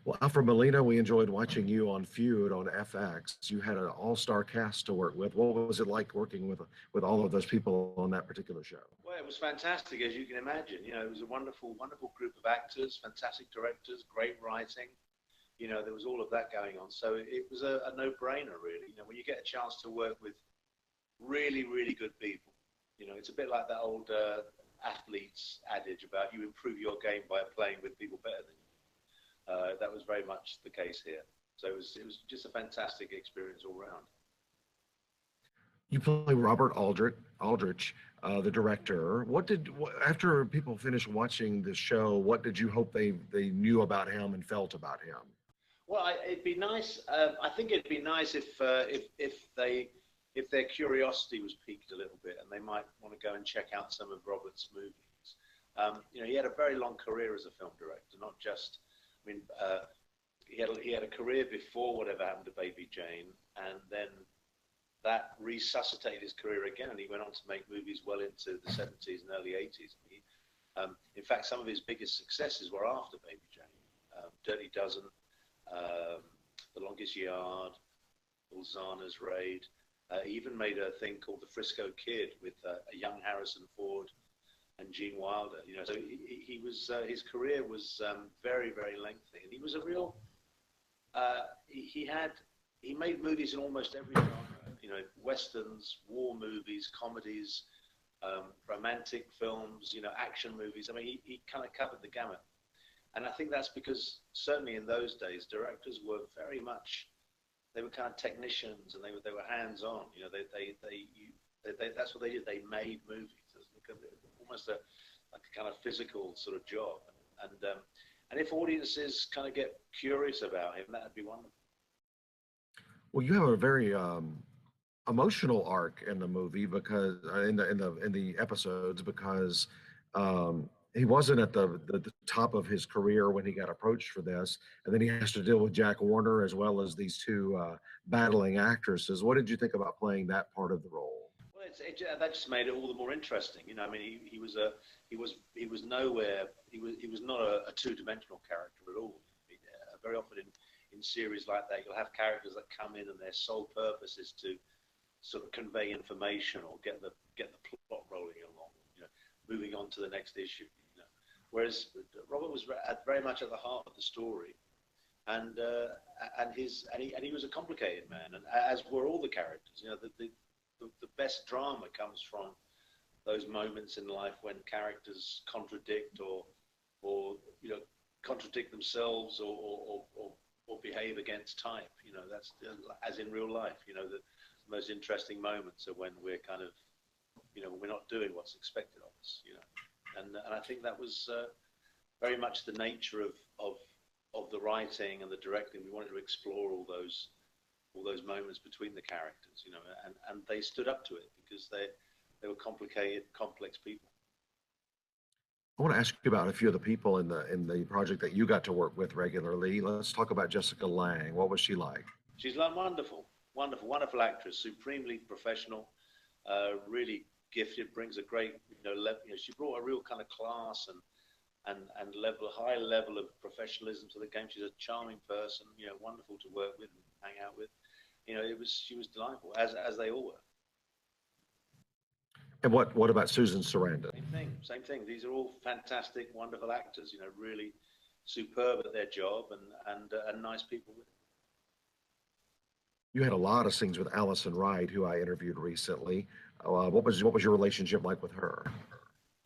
Well, Alfred Molina, we enjoyed watching you on Feud on FX. You had an all-star cast to work with. What was it like working with all of those people on that particular show? Well, it was fantastic, as you can imagine. You know, it was a wonderful, wonderful group of actors, fantastic directors, great writing. You know, there was all of that going on. So it was a no-brainer, really. You know, when you get a chance to work with really, really good people, you know, it's a bit like that old athletes adage about you improve your game by playing with people better than you. That was very much the case here. So it was just a fantastic experience all round. You play Robert Aldrich, the director. After people finished watching the show, what did you hope they knew about him and felt about him? Well, it'd be nice. I think it'd be nice if their curiosity was piqued a little bit, and they might want to go and check out some of Robert's movies. You know, he had a very long career as a film director, not just. I mean, he had a career before whatever happened to Baby Jane, and then that resuscitated his career again, and he went on to make movies well into the 70s and early 80s. In fact, some of his biggest successes were after Baby Jane. Dirty Dozen, um, The Longest Yard, Ulzana's Raid. He even made a thing called The Frisco Kid with a young Harrison Ford and Gene Wilder. You know, so he was his career was very, very lengthy, and he was a real. He made movies in almost every genre. You know, westerns, war movies, comedies, romantic films. You know, action movies. I mean, he kind of covered the gamut. And I think that's because certainly in those days, directors were very much, they were kind of technicians, and they were hands on. You know, that's what they did. They made movies. It was almost like a kind of physical sort of job. And if audiences kind of get curious about him, that'd be wonderful. Well, you have a very emotional arc in the movie because in the episodes because he wasn't at the top of his career when he got approached for this, and then he has to deal with Jack Warner as well as these two battling actresses. What did you think about playing that part of the role? Well, that just made it all the more interesting. You know, I mean, he was nowhere. He was not a two-dimensional character at all. Very often in series like that, you'll have characters that come in and their sole purpose is to sort of convey information or get the plot rolling along. You know, moving on to the next issue. You know, whereas Robert was very much at the heart of the story, and he was a complicated man, and as were all the characters. You know, the best drama comes from those moments in life when characters contradict or you know, contradict themselves or behave against type. You know, that's as in real life. You know, the most interesting moments are when we're kind of, you know, we're not doing what's expected of us. You know, and I think that was very much the nature of the writing and the directing. We wanted to explore all those moments between the characters. You know, and they stood up to it because they were complicated, complex people. I want to ask you about a few of the people in the project that you got to work with regularly. Let's talk about Jessica Lange. What was she like? She's like wonderful, wonderful, wonderful actress, supremely professional, really gifted. Brings a great, you know, she brought a real kind of class and high level of professionalism to the game. She's a charming person, you know, wonderful to work with and hang out with. You know, she was delightful as they all were. And what about Susan Sarandon? Same thing, same thing. These are all fantastic, wonderful actors. You know, really superb at their job and nice people with it. You had a lot of scenes with Allison Wright, who I interviewed recently. What was your relationship like with her?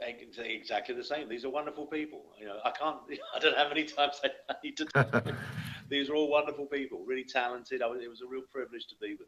Exactly the same. These are wonderful people. You know, I can't. I don't know how many times I need to talk to them. These are all wonderful people, really talented. It was a real privilege to be with them.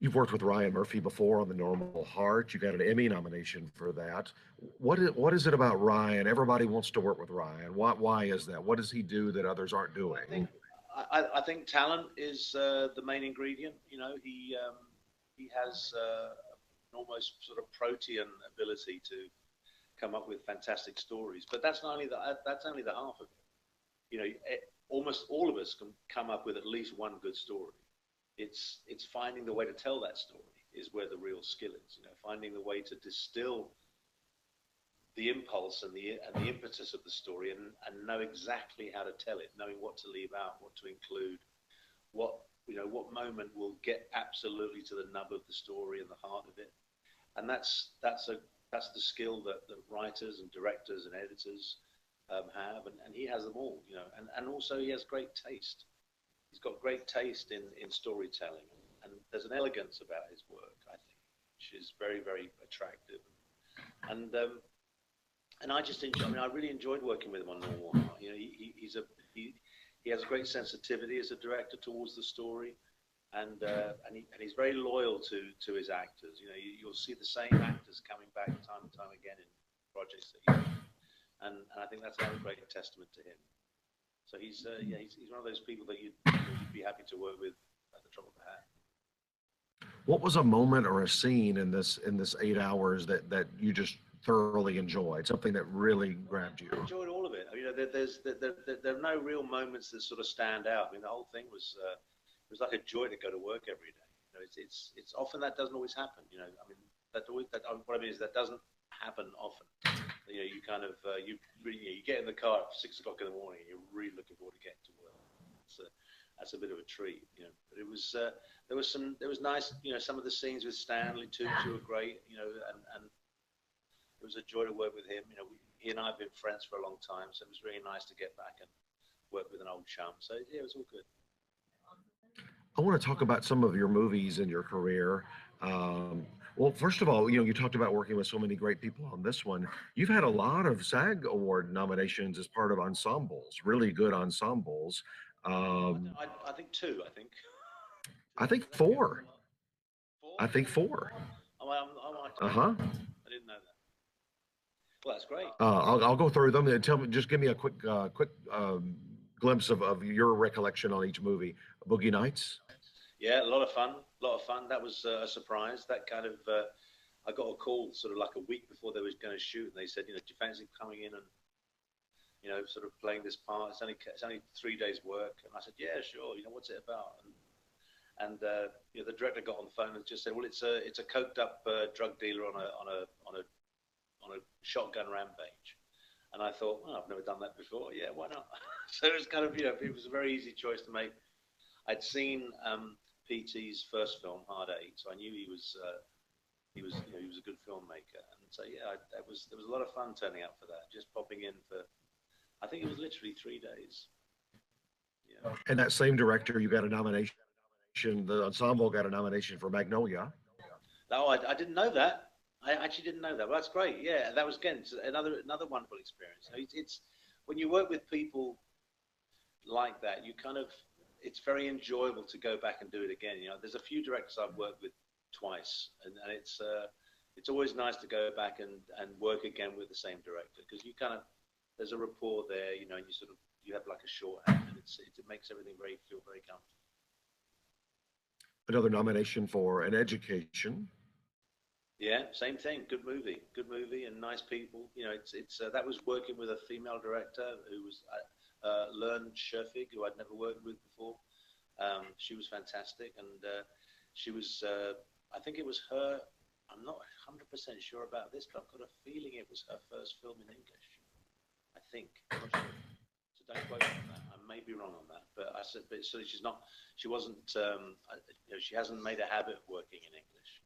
You've worked with Ryan Murphy before on The Normal Heart. You got an Emmy nomination for that. What is it about Ryan? Everybody wants to work with Ryan. Why is that? What does he do that others aren't I doing? think I think talent is the main ingredient. You know, he has an almost sort of protean ability to come up with fantastic stories. But that's only the half of it. You know, almost all of us can come up with at least one good story. It's finding the way to tell that story is where the real skill is. You know, finding the way to distill the impulse and the impetus of the story, and know exactly how to tell it, knowing what to leave out, what to include, what moment will get absolutely to the nub of the story and the heart of it. And that's the skill that writers and directors and editors have, and he has them all, and also he has great taste. He's got great taste in storytelling, and there's an elegance about his work, I think, which is very, very attractive. And I just enjoy. I mean, I really enjoyed working with him on Normal Heart. He has a great sensitivity as a director towards the story, and he's very loyal to his actors. You'll see the same actors coming back time and time again in projects that he does, and I think that's a great testament to him. So he's one of those people that you'd be happy to work with at the drop of a hat. What was a moment or a scene in this 8 hours that you just thoroughly enjoyed? Something that really grabbed you? I enjoyed all of it. There are no real moments that sort of stand out. I mean, the whole thing was it was like a joy to go to work every day. It's often that doesn't always happen. I mean, what I mean is that doesn't happen often. You kind of you get in the car at 6 o'clock in the morning and you're really looking forward to getting to work. That's a bit of a treat, But it was there was nice, some of the scenes with Stanley Tucci were great, and it was a joy to work with him. He and I have been friends for a long time, so it was really nice to get back and work with an old chum. So yeah, it was all good. I want to talk about some of your movies in your career. Well, first of all, you talked about working with so many great people on this one. You've had a lot of SAG Award nominations as part of ensembles, really good ensembles. I think two. I think four. Four? I think four. I didn't know that. Well, that's great. I'll go through them and just give me a quick glimpse of your recollection on each movie. Boogie Nights. Yeah, a lot of fun. That was a surprise. That kind of, I got a call sort of like a week before they was going to shoot, and they said, do you fancy coming in and, sort of playing this part? It's only 3 days work. And I said, yeah, sure. What's it about? And the director got on the phone and just said, well, it's a coked up drug dealer on a shotgun rampage. And I thought, well, I've never done that before. Yeah, why not? So it was kind of, it was a very easy choice to make. I'd seen PT's first film, Hard Eight, so I knew he was a good filmmaker. And so yeah, there was a lot of fun turning up for that. Just popping in for, I think it was literally 3 days. Yeah. And that same director, you got a nomination. The ensemble got a nomination for Magnolia. No, I didn't know that. I actually didn't know that. Well, that's great. Yeah, that was again another wonderful experience. It's when you work with people like that, it's very enjoyable to go back and do it again. There's a few directors I've worked with twice, and it's always nice to go back and work again with the same director, because there's a rapport there, and you have like a shorthand, and it makes everything feel very comfortable. Another nomination for An Education. Yeah, same thing. Good movie, and nice people. That was working with a female director who was Lange, who I'd never worked with before. She was fantastic, and she was. I think it was her. I'm not 100% sure about this, but I've got a feeling it was her first film in English. I think. I'm not sure. So don't quote me on that. I may be wrong on that, but so she's not. She wasn't. She hasn't made a habit of working in English.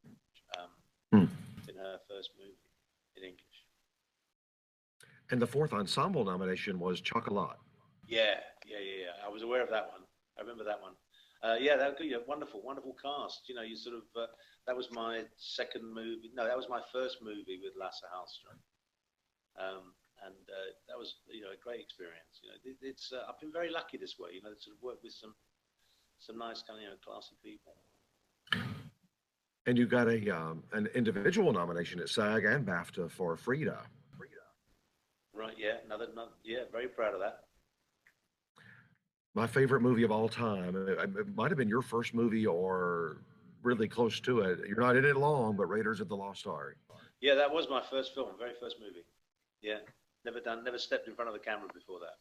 In her first movie in English. And the fourth ensemble nomination was Chocolat. Yeah. I was aware of that one. I remember that one. Yeah, that was wonderful cast. You sort of that was my second movie. No, that was my first movie with Lasse Hallström. And that was a great experience. It's I've been very lucky this way. To sort of work with some nice kind of classy people. And you got an individual nomination at SAG and BAFTA for Frida. Right, yeah, very proud of that. My favorite movie of all time. It might have been your first movie or really close to it. You're not in it long, but Raiders of the Lost Ark. Yeah, that was my first film, very first movie. Yeah, never stepped in front of the camera before that.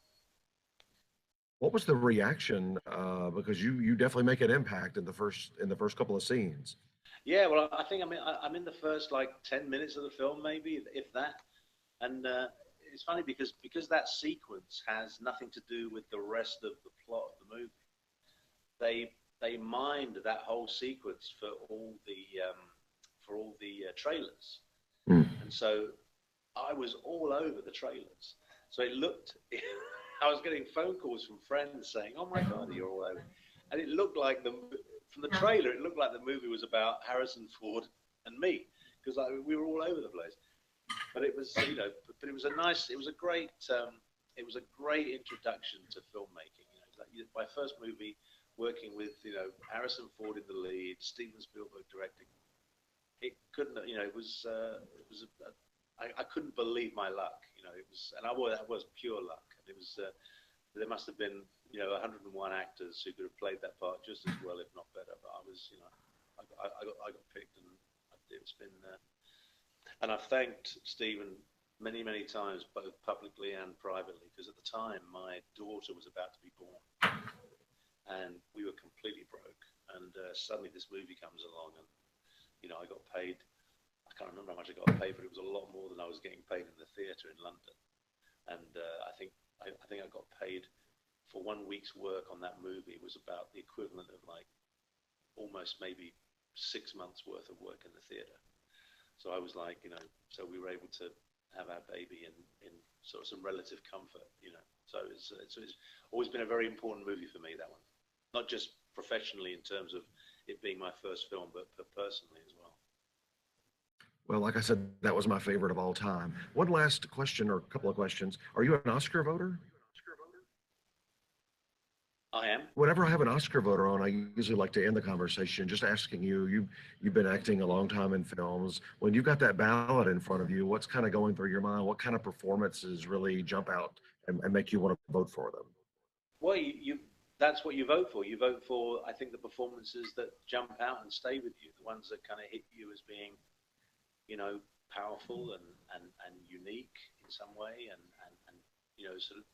What was the reaction? Because you definitely make an impact in the first couple of scenes. Yeah, well, I think I'm in the first like 10 minutes of the film, maybe if that, And it's funny because that sequence has nothing to do with the rest of the plot of the movie. They mined that whole sequence for all the trailers, Mm. and so I was all over the trailers. So it looked, I was getting phone calls from friends saying, "Oh my God, you're all over," and it looked like from the trailer, it looked like the movie was about Harrison Ford and me, because we were all over the place. But it was, but it was it was a great introduction to filmmaking. Like my first movie, working with Harrison Ford in the lead, Steven Spielberg directing. It couldn't, I couldn't believe my luck. It was, and that was pure luck. And it was, there must have been 101 actors who could have played that part just as well, if not better. But I was, I got picked, and it's been. And I've thanked Stephen many, many times, both publicly and privately, because at the time my daughter was about to be born, and we were completely broke. And suddenly this movie comes along, and I got paid. I can't remember how much I got paid, but it was a lot more than I was getting paid in the theatre in London. And I think I got paid for 1 week's work on that movie. It was about the equivalent of like almost maybe 6 months worth of work in the theatre. So I was like, so we were able to have our baby in sort of some relative comfort, So it's always been a very important movie for me, that one. Not just professionally in terms of it being my first film, but personally as well. Well, like I said, that was my favorite of all time. One last question, or a couple of questions. Are you an Oscar voter? I am. Whenever I have an Oscar voter on, I usually like to end the conversation just asking you've been acting a long time in films. When you've got that ballot in front of you, what's kind of going through your mind? What kind of performances really jump out and make you want to vote for them? Well, that's what you vote for. You vote for, I think, the performances that jump out and stay with you, the ones that kind of hit you as being, powerful and unique in some way, and sort of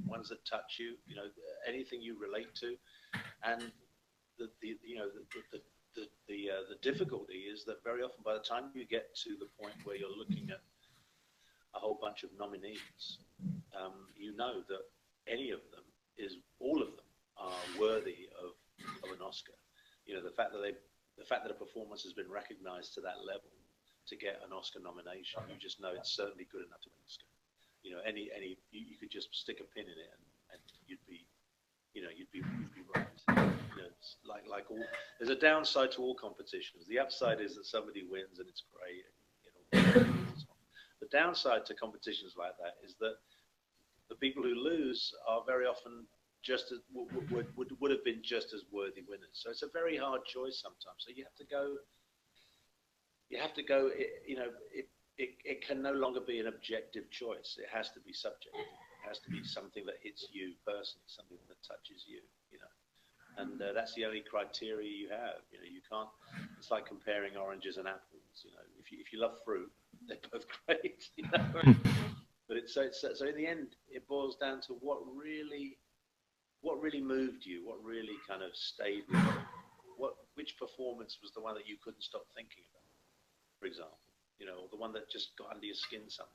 ones that touch you, anything you relate to. And the difficulty is that very often, by the time you get to the point where you're looking at a whole bunch of nominees, that all of them are worthy of an Oscar. The fact that a performance has been recognized to that level to get an Oscar nomination, you just know it's certainly good enough to win an Oscar. You could just stick a pin in it and you'd be right. It's like all, there's a downside to all competitions. The upside is that somebody wins and it's great. The downside to competitions like that is that the people who lose are very often just as would have been just as worthy winners. So it's a very hard choice sometimes. So you have to go. It can no longer be an objective choice. It has to be subjective. It has to be something that hits you personally, something that touches you. And that's the only criteria you have. You can't. It's like comparing oranges and apples. If you love fruit, they're both great. But so in the end, it boils down to what really moved you, what really kind of stayed with you, which performance was the one that you couldn't stop thinking about, for example, or the one that just got under your skin somehow,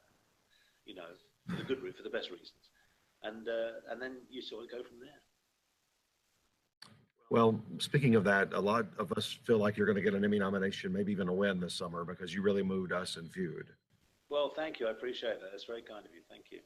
for the best reasons, and then you sort of go from there. Well, speaking of that, a lot of us feel like you're going to get an Emmy nomination, maybe even a win this summer, because you really moved us in Feud. Well, thank you. I appreciate that. That's very kind of you. Thank you.